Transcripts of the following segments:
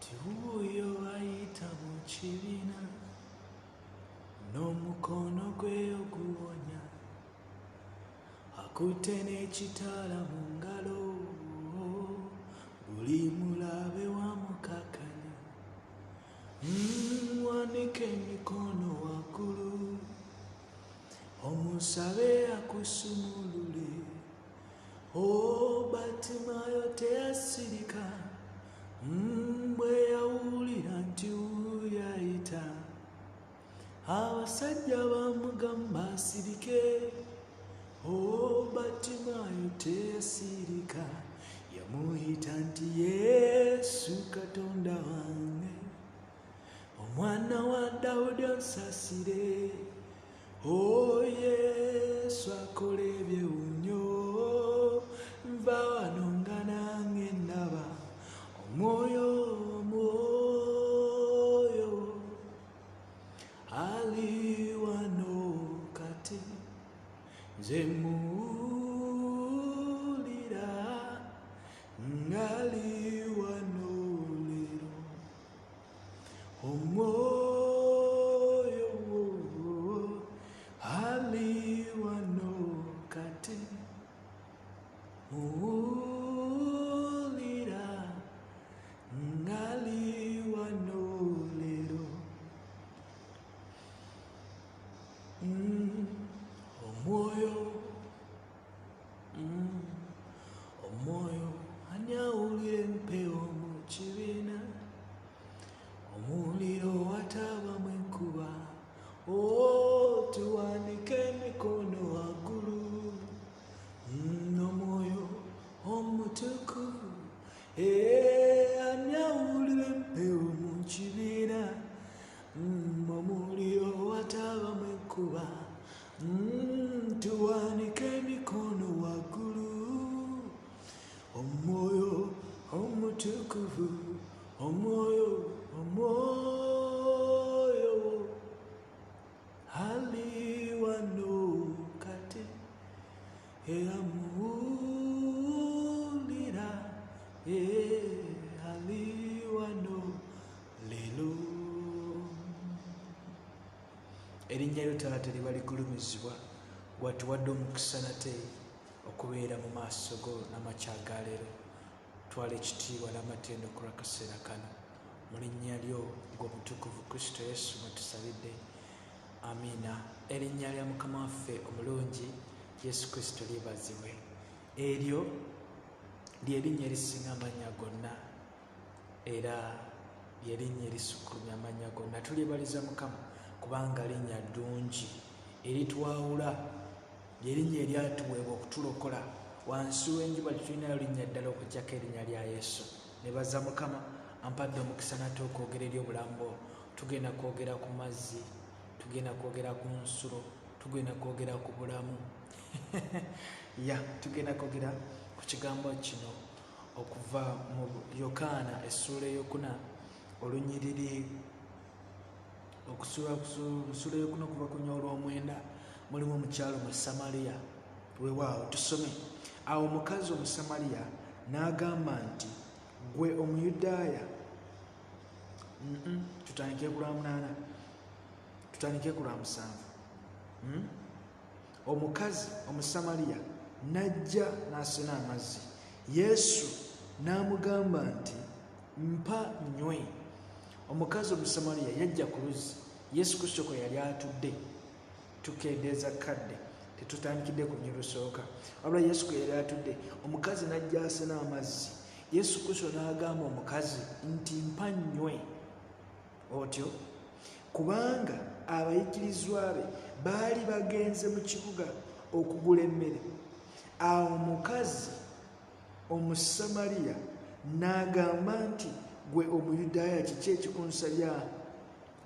Tiuyo ayita mu kibiina n'omukono gwe oguwonya, akutte n'ekitaala mu ngalo, buli mulabe wamukakanya. Wanike emikono waggulu, omusabe akusumulule. Batimayo teyasirika bwe yawulira nti wuuyo ayita. Abasajja bamugamba asirike, Batimayo teyasirika. Yamuyita nti Yesu Katonda wange, omwana wa Dawudi onsasire. Yesu akola ebyewunyo, nva wano nga nange ndaba omwoyo ali wano kati. Nze muwulira ngali wano leero, omwoyo ali wano kati. Muwulira ngali wano leero. Omwoyo ani awulira empewo mu kibiina, omuliro watabamu enkuba. Tuwanike emikono waggulu, omwoyo omutukuvu ani awulira empewo mu kibiina, omuliro watabamu enkuba. Tuwanike emikono waggulu, omwoyo omutukuvu, omwoyo ali wano kati. Era muwulira ali wano leero. Erinnya lyo Taata liba ligulumizibwa, watuwadde omukisa nate okubeera mu maaso go n'amakya ga leero. Twala ekitiibwa n'amatendo ku lw'akaseera kano, mu linnya lyo ng'omutukuvu Kristo Yesu mwe tusabidde, amiina. Erinnya lya Mukama waffe omulungi Yesu Kristo lyebazibwe. Eryo ly'erinnya erisinga amannya gonna, era ly'erinnya erisukkulumya amannya gonna. Tulyebaliza Mukama kubanga linnya ddungi eritwawula, ly'erinnya eryatuweebwa okutulokola. Wansi w'enjuba tetulinayo linnya ddala okuggyako erinnya lya Yesu. Nebaza Mukama ampadde omukisa nate okwogera eri obulamu. Tugenda kwogera ku mazzi, tugenda kwogera ku nsulo, tugenda kwogera ku bulamu tugenda kwogera ku kigambo kino okuva mu Yokaana essula eyokuna olunyiriri okusula eyokuna okuva ku nnya olw'omwenda. Mulimu omukyalo mu Samaliya. Weewaawo tusome. Awo omukazi Omusamaliya n'agamba nti, gwe Omuyudaaya. Tutandike ku lwa 8, tutandike ku lwa 7. Omukazi Omusamaliya n'ajja n'asena amazzi. Yesu n'amugamba nti, mpa nnywe. Omukazi Omusamaliya yajja ku luzzi Yesu Kristo kwe yali atudde. Tukendeeza kadde, tetutandikidde ku nnyirusooka, wabula Yesu kwe yali atudde. Omukazi n'ajja asena amazzi. Yesu Kristo n'agamba omukazi nti, mpa nnywe. Otyo kubanga abayigirizwa be baali bagenze mu kibuga okugula emmere. Awo omukazi Omusamaliya n'agamba nti, gwe Omuyudaaya, kiki ekikunsabya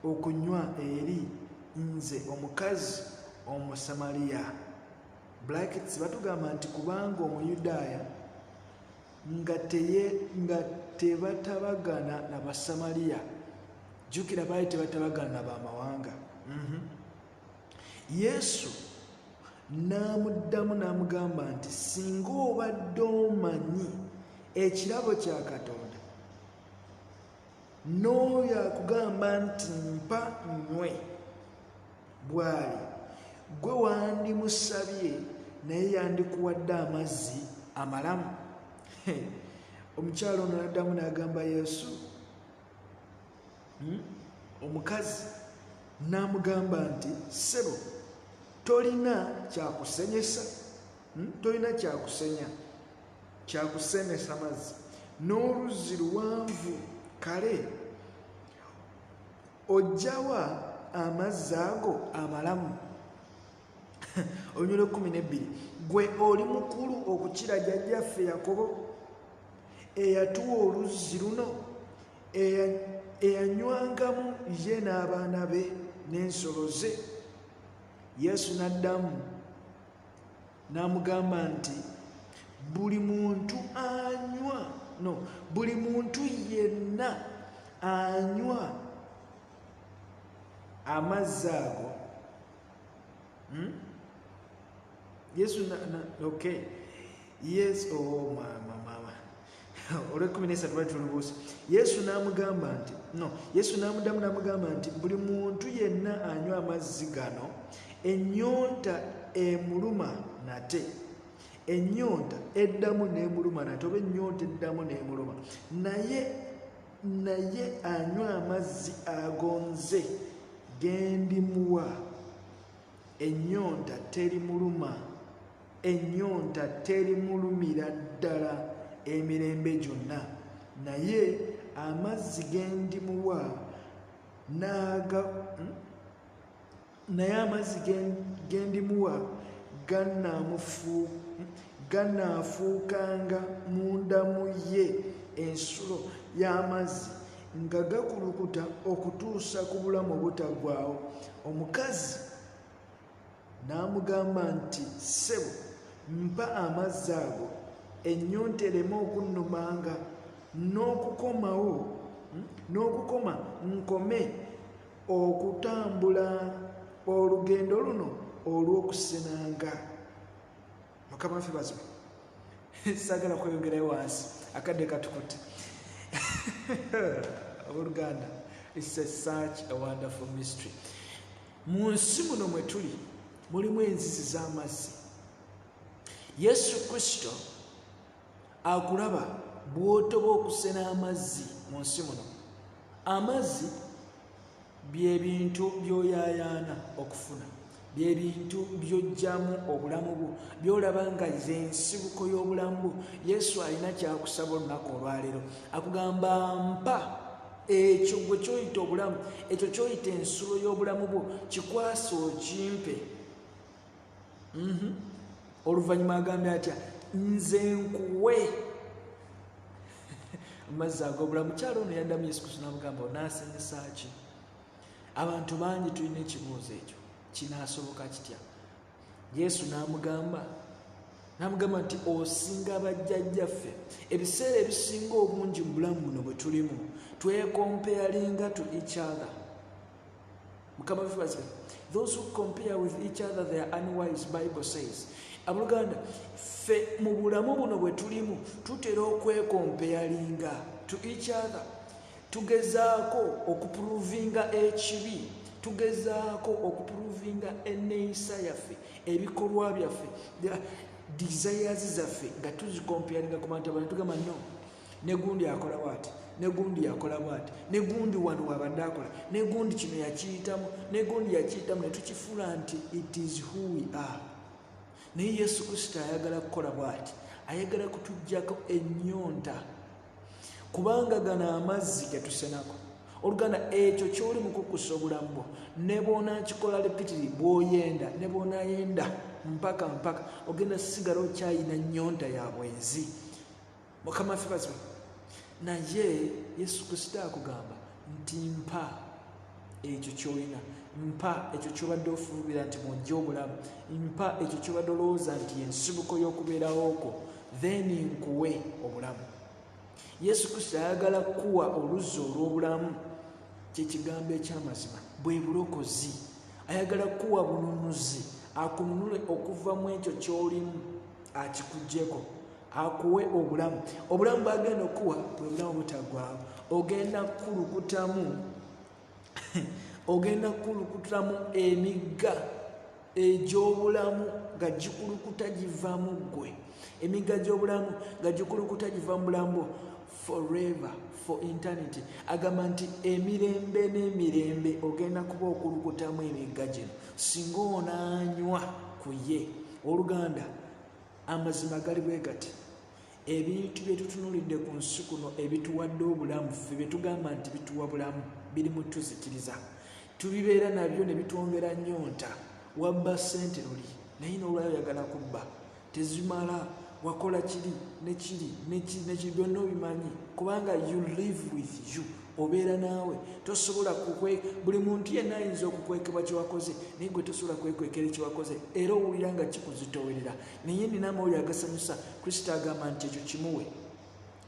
okunywa eri nze omukazi Omusamaliya? Brackets batugamba nti kubanga Omuyudaaya nga tebatabagana n'Abasamaliya. Jjukira baali tebatabagana n'Abamawanga. Yesu n'amuddamu n'amugamba nti, singa obadde omanyi ekirabo kya Katonda n'oyo akugamba nti mpa nnywe bw'ali, gwe wandimusabye naye yandikuwadde amazzi amalamu. Omukyalo ono n'addamu n'agamba Yesu, omukazi n'amugamba nti ssebo, tolina kyakusenyesa, tolina kyakusemesa mazzi, n'oluzzi luwanvu, kale ojjawa amazzi ago amalamu? Olunyo 12, gwe oli mukulu okukira jjajjaffe Yakobo eyatuwa oluzzi luno, eyanywangamu ye n'abaana be n'ensolo ze. Yesu n'addamu n'amugamba nti buli muntu yenna anywa amazzi ago. Yesu okay. Yes, oh mama. Olw'ekumi bali tulubuusa. Yesu n'amuddamu n'amugamba nti buli muntu yenna anywa amazzi gano, ennyonta emuluma nate, ennyonta eddamu n'emuluma nate, oba ennyonta eddamu n'emuluma, naye anywa amazzi agonze gendimuwa, ennyonta terimulumira ddala emirembe gyonna, naye amazzi gendimuwa gannaafuukanga munda mu ye ensulo y'amazzi nga gakulukuta okutuusa ku bulamu obutaggwaawo. Omukazi n'amugamba nti ssebo, mpa amazzi ago ennyonta ereme okunnumanga, n'okukoma nkome okutambula olugendo luno olw'okusenanga. Mukama waffe bazibu. Saagala kweyongerayo wansi, akadde katukutte. Oluganda, it's such a wonderful mystery. Mu nsi muno mwe tuli mulimu enzizi z'amazzi. Yesu Kristo akulaba bw'otoba okusena amazzi mu nsi muno. Amazzi bye bintu by'oyaayaana okufuna, bye bintu by'oggyamu obulamu bwo, by'olaba nga y'ensibuko y'obulamu bwo. Yesu alina kyakusaba olunaku olwaleero, akugamba mpa ekyo gwe kyoyita obulamu, ekyo kyoyita ensulo y'obulamu bwo, kikwase okimpe. Oluvannyuma agambye atya, nze nkuwe amazzi ag'obulamu. Mukyalo ono yaddamu Yesu Kristo n'amugamba, onaasemesa ki? Abantu bangi tulina ekibuuzo ekyo, kinaasoboka kitya? Yesu n'amugamba nti osinga bajjajjaffe. Ebiseera ebisinga obungi mu bulamu buno bwe tulimu twekompeyalinga to each other. Mukama waffe bazibe. Those who compare with each other they are unwise, Bible says. Abuluganda, ffe mu bulamu buno bwe tulimu tutera okwekompeyalinga to each other. Tugezaako okupuruvinga ekibi, tugezaako okupuruvinga enneeyisa yaffe, ebikolwa byaffe, desires zaffe, nga tuzikompeyalinga ku bantu abalala. Tugamba no, ne gundi akola bw'ati, ne gundi yakola bw'ati, ne gundi wano wabadde akola, ne gundi kino yakiyitamu, ne gundi yakiyitamu, ne tukifuula nti it is who we are. Naye Yesu Kristo ayagala kukola bw'ati, ayagala kutuggyako ennyonta, kubanga gano amazzi getusenako. Oluganda, ekyo ky'oli mu kukkusa obulamu bwo, ne bw'onaakikola repitiri bw'oyenda, ne bw'onaayenda mpaka ogenda sigala okyayina nnyonta ya bwenzi. Mukama waffe bazibu. Naye Yesu Kristo akugamba nti mpa ekyo ky'olina, mpa ekyo ky'obadde ofuubira nti mwojja obulamu, mpa ekyo ky'obadde olowooza nti ensibuko y'okubeerawo okwo, then nkuwe obulamu. Yesu Kristo ayagala kuwa oluzzi olw'obulamu, kyekigambo eky'amazima, bwe bulokozi. Ayagala kuwa bununuzi, akununule okuva mu ekyo ky'olimu, akikuggyeko. akuwe obulamu. Obulamu bwagenda okuwa bwe bulamu butaggwaawo. Ogenda kulukutamu emigga egy'obulamu nga gikulukuta giva mu ggwe. Emigga gy'obulamu nga gikulukuta giva mu bulamu forever, for eternity. Agamba nti emirembe n'emirembe ogenda kuba okulukutamu emigga gino singa onaanywa ku ye. Oluganda amazima gali bwe gati. Ebintu bye tutunuulidde ku nsi kuno ebituwadde obulamu ffe bye tugamba nti bituwa bulamu biri mu tuzikiriza. Tubibeera nabyo ne bitwongera nnyonta. Wabba ssente luli naye n'olwayo oyagala kubba tezimala. Wakola kiri nekiri byonna obimanyi kubanga you live with you. Obeera naawe tosobola buli muntu yenna ayinza okukwekebwa kyewakoze naye gwe tosobola kwekwekera kyewakoze era owulira nga kikuzitowerera. Naye nina amawulire agasanyusa. Kristo agamba nti ekyo kimuwe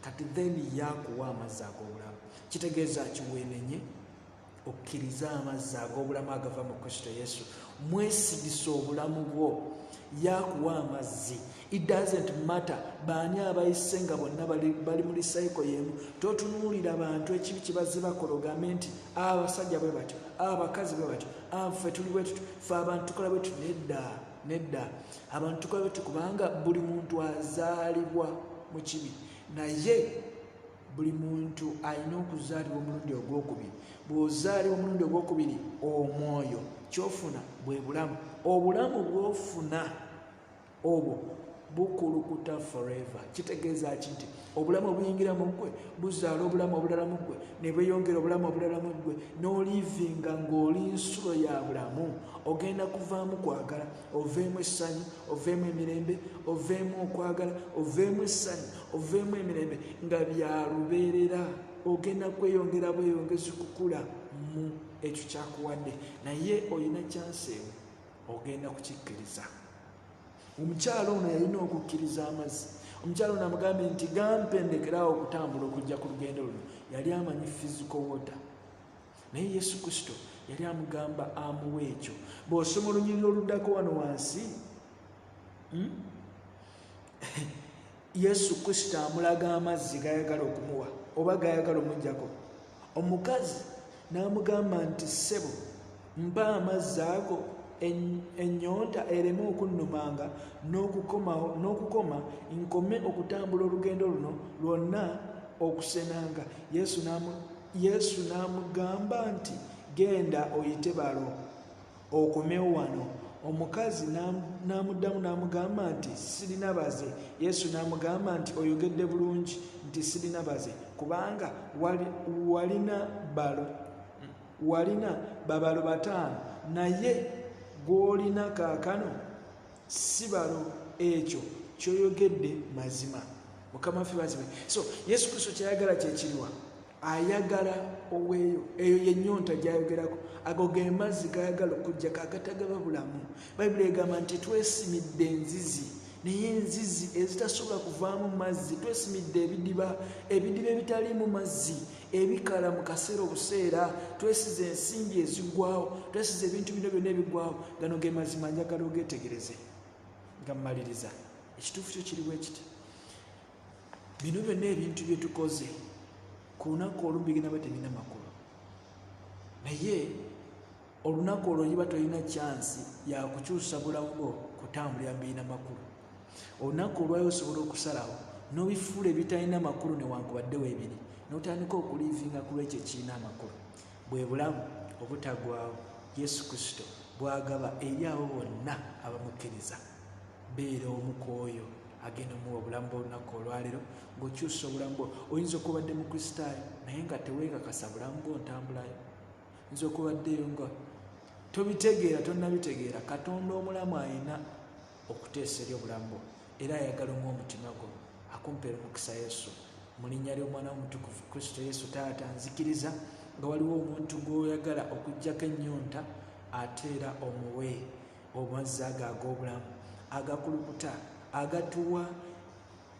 kati then yakuwa amazzi ag'obulamu. Kitegeeza kiweenenye okkiriza amazzi ag'obulamu agava mu Kristo Yesu. Mwesigisa obulamu bwo, yakuwa amazzi. It doesn't matter baani abayise nga bonna bali mu lisayiko y'emu. Totunuulira abantu ekibi kye bazze bakola ogambe nti abasajja bwe batyo, abakazi bwe batyo, ffe tuli bwe tutyo, ffe abantu tukola bwe tutyo. Nedda. Abantu tukola bwe tutyo kubanga buli muntu azaalibwa mu kibi, naye buli muntu alina okuzaalibwa omulundi ogwokubiri. Bw'ozaalibwa omulundi ogwokubiri omwoyo kyofuna bwe bulamu. Obulamu bw'ofuna obwo bukulukuta forever. Kitegeeza nti obulamu obuyingira mu ggwe buzaala obulamu obulala mu ggwe ne bweyongera obulamu obulala mu ggwe n'olivinga ng'oli nsulo ya bulamu. Ogenda kuvaamu kwagala, oveemu essanyu, oveemu emirembe, oveemu okwagala, oveemu essanyu, oveemu emirembe nga bya lubeerera. Ogenda kweyongera bweyongezi kukula mu ekyo kyakuwadde, naye olina kyansi ewe ogenda kukikkiriza. Omukyalo ono yalina okukkiriza amazzi. Omukyalo ono amugambye nti gampendekerawo okutambula okujja ku lugendo luno. Yali amanyi physical water, naye Yesu Kristo yali amugamba amuwe ekyo. Bw'osoma olunyiriri oluddako wano wansi, Yesu Kristo amulaga amazzi gayagala okumuwa oba gayagala omuggyako. Omukazi n'amugamba nti ssebo, mpa amazzi ago ennyonta ereme okunnumanga n'okukoma nkome okutambula olugendo luno lwonna okusenanga. Yesu n'amugamba nti genda oyite balo okomewo wano. Omukazi n'amuddamu n'amugamba nti sirina baze. Yesu n'amugamba nti oyogedde bulungi nti sirina baze kubanga walina babalo 5 naye gw'olina kaakano si balo. Ekyo kyoyogedde mazima. Mukama ffe bazibe. So Yesu Kristo kyayagala kyekiriwa, ayagala oweeyo. Eyo yennyonta gy'ayogerako. Ago ge mazzi gayagala okujja kagatagaba bulamu. Bayibuli egamba nti twesimidde enzizi, naye enzizi ezitasobola kuvaamu mazzi. Twesimidde ebidiba ebitaliimu mazzi ebikala mu kaseera obuseera. Twesize ensimbi eziggwawo, twesize ebintu bino byonna ebiggwawo. Gano ge mazima njagala ogeetegereze nga mmaliriza. Ekituufu kyo kiri bwe kiti. Bino byonna ebintu bye tukoze ku lunaku olumu bigenda bwe tebina makulu, naye olunaku olwo yiba tolina kyansi ya kukyusa bulamu bwo kutambulira birina makulu. Olunaku olwayo osobola okusalawo n'obifuula ebitalina makulu newankubadde weebiri n'otandika okuliivinga ku lwekyo ekirina amakulu. Bwe bulamu obutaggwaawo Yesu Kristo bw'agaba eri abo bonna abamukkiriza. Beera omu ku oyo agenda omuwa obulamu bw'olunaku olwaleero ng'okyusa obulamu bwo. Oyinza okubadde mu Kristaayo naye nga teweekakasa bulamu bwo ntambulayo. Oyinza okubaddeyo nga tobitegeera, tonnabitegeera. Katonda omulamu alina okuteesa eri obulamu bwo era ayagala omuwa omutima gwo. Akumpeera omukisa Yesu mu linnya ly'omwana w'omutukuvu Kristo Yesu. Taata, nzikiriza nga waliwo omuntu gw'oyagala okuggyako ennyonta, ate era omuwe amazzi ago ag'obulamu agakulukuta agatuwa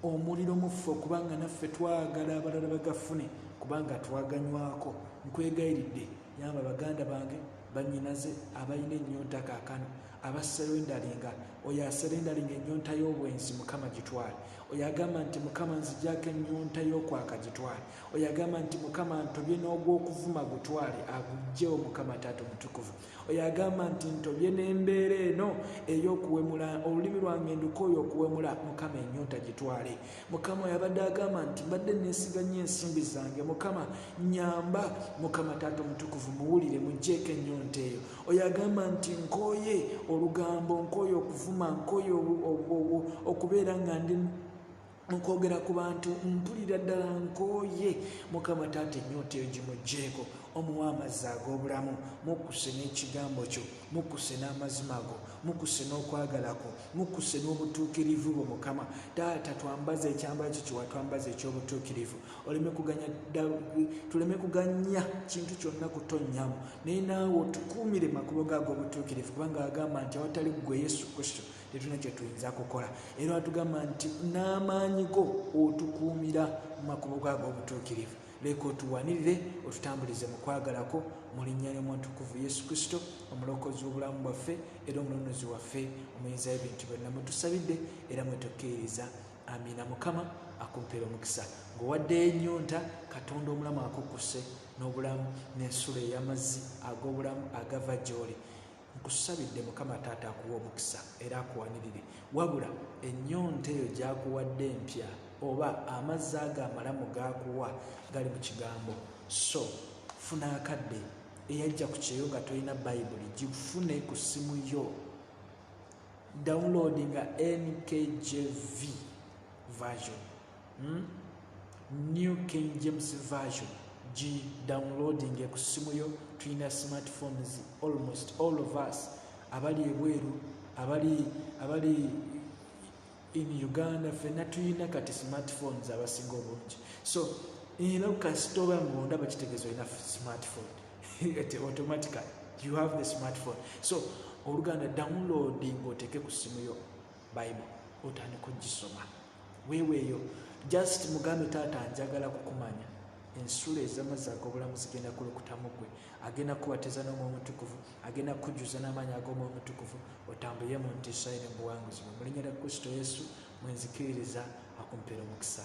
omuliro mu ffe, kubanga naffe twagala abalala bagafune kubanga twaganywako. Nkwegayiridde yamba baganda bange bannyinaze abalina ennyonta kaakano, abaserendalinga oyo aserendalinga ennyonta y'obwenzi Mukama gitwale oyo agamba nti Mukama nzigyako ennyonta y'okwaka gitwale oyo agamba nti Mukama ntobye n'ogw'okuvuma gutwale agugjewo Mukama Taata Omutukuvu oyo agamba nti ntobye n'embeera eno ey'okuwemula olulimi lwange nduka oyo okuwemula Mukama ennyonta gitwale Mukama oyo abadde agamba nti mbadde neesiganye ensimbi zange Mukama nyamba Mukama Taata Omutukuvu muwulire mugjeeko ennyonta eyo oyo agamba nti nkooye olugambo nkooye okuvuma nkooye okubeera nga ndi nkwogera ku bantu mpulira ddala nkooye Mukama Taata ennyonta eyo gimugjeeko omuwa amazzi ag'obulamu mukkuse n'ekigambo kyo mukkuse n'amazima go mukkuse n'okwagala kwo mukkuse n'obutuukirivu bwo Mukama Taata twambaze ekyambalo kyo kye watwambaza eky'obutuukirivu tuleme kuganya kintu kyonna kutonnyamu naye naawe otukuumire makubo gaago obutuukirivu kubanga agamba nti awatali ggwe Yesu Kristo tetulina kye tuyinza kukola era atugamba nti n'amaanyi go otukuumira mu makubo gaago obutuukirivu leka otuwanirire otutambulize mu kwagalako mu linnya ly'omutukuvu Yesu Kristo omulokozi w'obulamu bwaffe era omulonozi waffe omuyinza w'ebintu byonna mutusabidde era mwetukkiririza amiina Mukama akumpeera omukisa ng'owaddeyo ennyonta Katonda omulamu akukkuse n'obulamu n'ensula ey'amazzi ag'obulamu agava gy'oli nkusabidde Mukama Taata akuwa omukisa era akuwanirire wabula ennyonta eyo gy'akuwadde empya oba amazzi ago amalamu g'akuwa gali mu kigambo so funa akadde eyajja ku kyeyo nga tolina bayibuli gifune ku simu yo downloadinga NKJV version New King James version downloading ku simu yo tulina smartphones almost all of us abali ebweru abali in Uganda fena tulina kati smartphones abasinga obungi so era kasitoba munda bakitegezo ina smartphone automatically you have the smartphone so oluganda downloading oteke ku simu yo Bible otandika kugisoma weweeyo just mugambe Taata njagala kukumanya ensula ez'amazzi ag'obulamu zigenda kulukutamu gwe agenda kubateza n'Omwoyo Omutukuvu agenda kujjuza n'amaanyi ag'Omwoyo Omutukuvu otambulire mu ntiisa eri mu buwanguzi mu linnya lya Kristo Yesu mwenzikiririza akumpeera omukisa